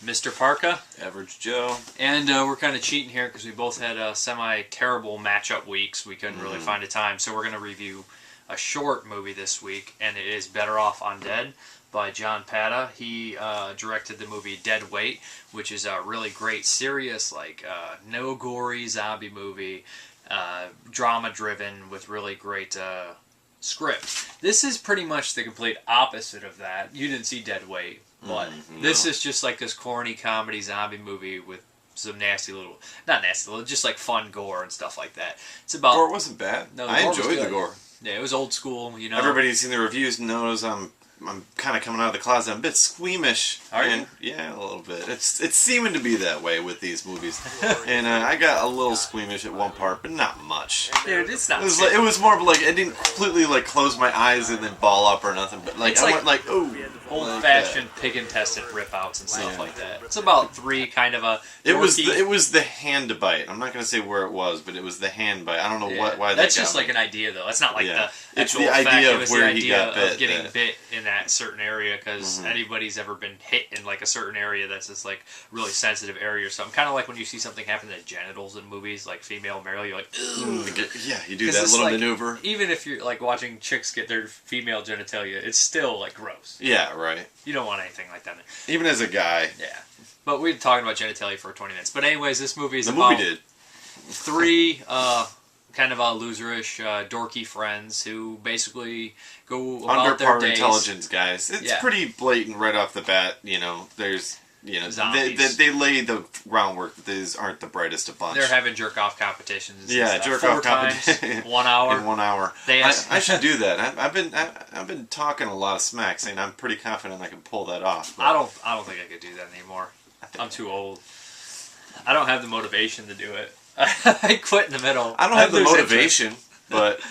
Mrparka. Average Joe. And we're kind of cheating here because we both had semi-terrible matchup weeks. We couldn't really find a time. So we're going to review a short movie this week, and it is Better Off Undead by John Pata. He directed the movie Dead Weight, which is a really great, serious, like, no gory zombie movie, drama-driven with really great script. This is pretty much the complete opposite of that. You didn't see Dead Weight, but this is just like this corny comedy zombie movie with some nasty little, not nasty little, just like fun gore and stuff like that. It's about Gore wasn't bad. No, I enjoyed the gore. Yeah, it was old school, you know. Everybody who's seen the reviews knows I'm kind of coming out of the closet. I'm a bit squeamish. Are you? Yeah, a little bit. It's seeming to be that way with these movies. And I got a little squeamish at one part, but not much. Dude, it's not. It was more of like, I didn't completely like close my eyes and then ball up or nothing, but like, I went like, ooh. Old-fashioned pig-intested rip-outs and stuff like that. It's about three kind of a... It was the hand bite. I'm not going to say where it was, but it was the hand bite. I don't know why that's just like an idea, though. That's not like the actual fact. It was the idea of getting bit in that certain area, because anybody's ever been hit in like a certain area that's just like really sensitive area or something. Kind of like when you see something happen to genitals in movies, like female male, you're like, ugh. Yeah, you do that little maneuver. Even if you're like watching chicks get their female genitalia, it's still like gross. Yeah, right. You don't want anything like that. Even as a guy. Yeah. But we're talking about genitalia for 20 minutes. But anyways, this movie is about three kind of loserish, dorky friends who basically go about their days. Intelligence guys. It's pretty blatant right off the bat. You know, there's... You know, they lay the groundwork that these aren't the brightest of bunch. They're having jerk-off competitions. Yeah, jerk-off competitions. 1 hour. In 1 hour. I should do that. I've been talking a lot of smack, saying I'm pretty confident I can pull that off. I don't think I could do that anymore. I'm too old. I don't have the motivation to do it. I quit in the middle. I don't have the motivation, but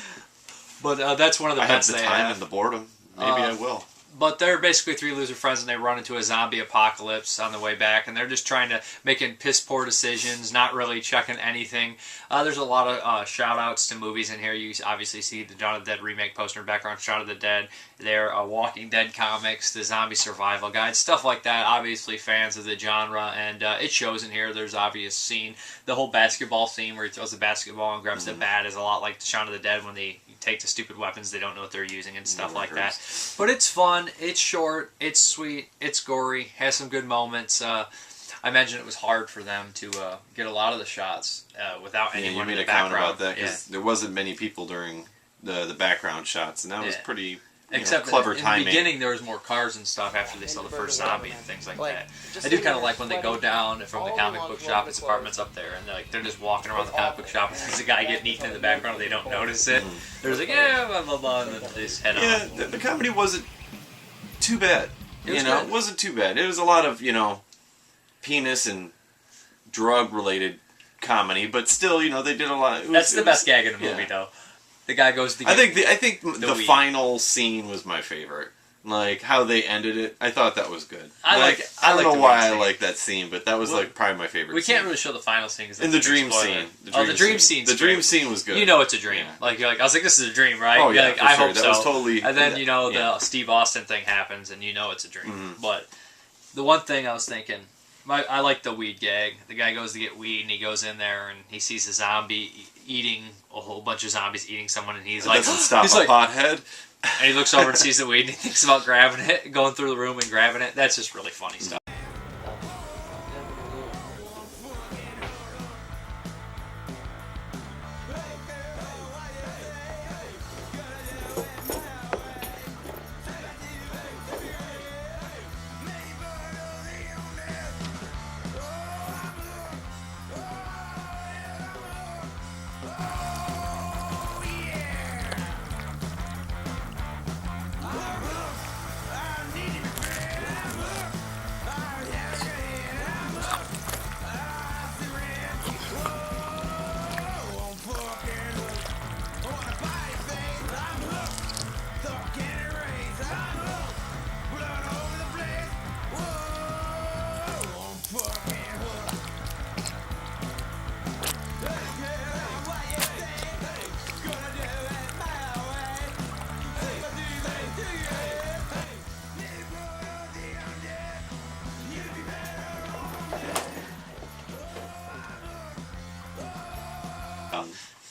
that's one of the bets they have. I have the time and the boredom. Maybe I will. But they're basically three loser friends, and they run into a zombie apocalypse on the way back, and they're just trying to making piss poor decisions, not really checking anything. There's a lot of shout outs to movies in here. You obviously see the Dawn of the Dead remake poster in the background, Shaun of the Dead. There are Walking Dead comics, the Zombie Survival Guide, stuff like that. Obviously fans of the genre, and it shows in here. There's obvious scene. The whole basketball scene where he throws the basketball and grabs the bat is a lot like Shaun of the Dead when they take the stupid weapons they don't know what they're using and stuff like that. But it's fun, it's short, it's sweet, it's gory, has some good moments. I imagine it was hard for them to get a lot of the shots without anyone in the background. You made a comment about that, because there wasn't many people during the background shots, and that was pretty... Except clever timing. In the beginning, there was more cars and stuff after they saw the first zombie and things like that. I do kind of like when they go down from the comic book shop. Its apartment's up there, and they're just walking around the comic book shop. And there's a guy getting eaten in the background, and they don't notice it. They're just like, yeah, blah blah blah, and then they just head on. Yeah, the comedy wasn't too bad. It wasn't too bad. It was a lot of penis and drug related comedy, but still, they did a lot. That's the best gag in the movie, though. The guy goes to get I think the final scene was my favorite. Like how they ended it, I thought that was good. I don't know why I like that scene, but that was probably my favorite. We can't really show the final scene in the dream scene. The dream scene. The dream scene was good. You know it's a dream. Yeah. Like you're like, I was like, this is a dream, right? Oh yeah, like, I hope that so. Was totally. And then the Steve Austin thing happens, and it's a dream. But the one thing I was thinking. I like the weed gag. The guy goes to get weed, and he goes in there, and he sees a zombie eating a whole bunch of zombies eating someone, and he's like, doesn't stop a pothead. And he looks over and sees the weed, and he thinks about grabbing it, going through the room and grabbing it. That's just really funny stuff.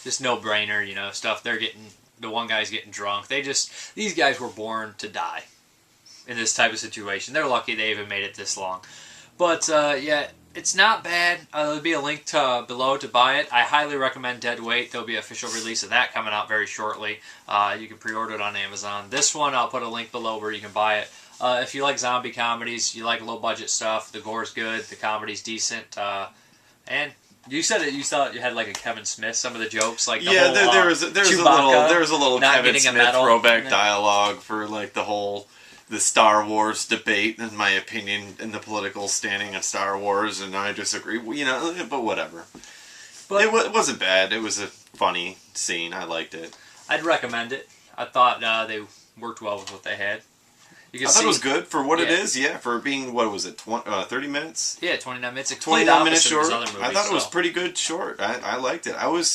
just no brainer, stuff. The one guy's getting drunk. These guys were born to die in this type of situation. They're lucky they even made it this long. But yeah, it's not bad. There'll be a link below to buy it. I highly recommend Dead Weight. There'll be an official release of that coming out very shortly. You can pre-order it on Amazon. This one, I'll put a link below where you can buy it. If you like zombie comedies, you like low-budget stuff, the gore's good, the comedy's decent, and you said it. You thought you had like a Kevin Smith. Some of the jokes, like the whole, there was a little Kevin Smith throwback dialogue for like the Star Wars debate, in my opinion, in the political standing of Star Wars, and I disagree. But whatever. But it wasn't bad. It was a funny scene. I liked it. I'd recommend it. I thought they worked well with what they had. I thought it was good for what it is. Yeah, for being, what was it, 30 minutes? Yeah, 29 minutes. 29 minutes short. I thought it was pretty good short. I liked it. I was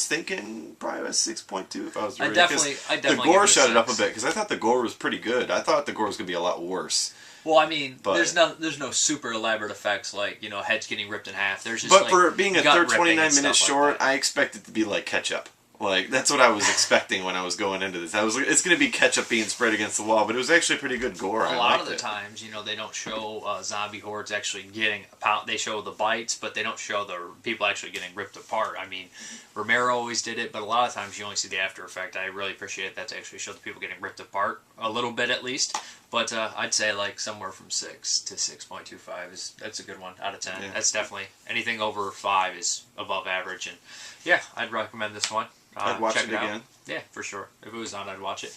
thinking probably a 6.2 if I was to rate it. The gore shut it up a bit because I thought the gore was pretty good. I thought the gore was going to be a lot worse. Well, I mean, there's no super elaborate effects like heads getting ripped in half. There's just but for being a 29 minutes short, I expect it to be like ketchup. Like, that's what I was expecting when I was going into this. It's going to be ketchup being spread against the wall, but it was actually pretty good gore. A lot of the times, they don't show zombie hordes actually getting they show the bites, but they don't show the people actually getting ripped apart. I mean, Romero always did it, but a lot of times you only see the after effect. I really appreciate that to actually show the people getting ripped apart, a little bit at least. But I'd say like somewhere from 6 to 6.25 that's a good one out of 10. Yeah. That's definitely, anything over 5 is above average. And yeah, I'd recommend this one. I'd watch it again. Yeah, for sure. If it was on, I'd watch it.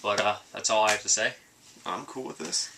But that's all I have to say. I'm cool with this.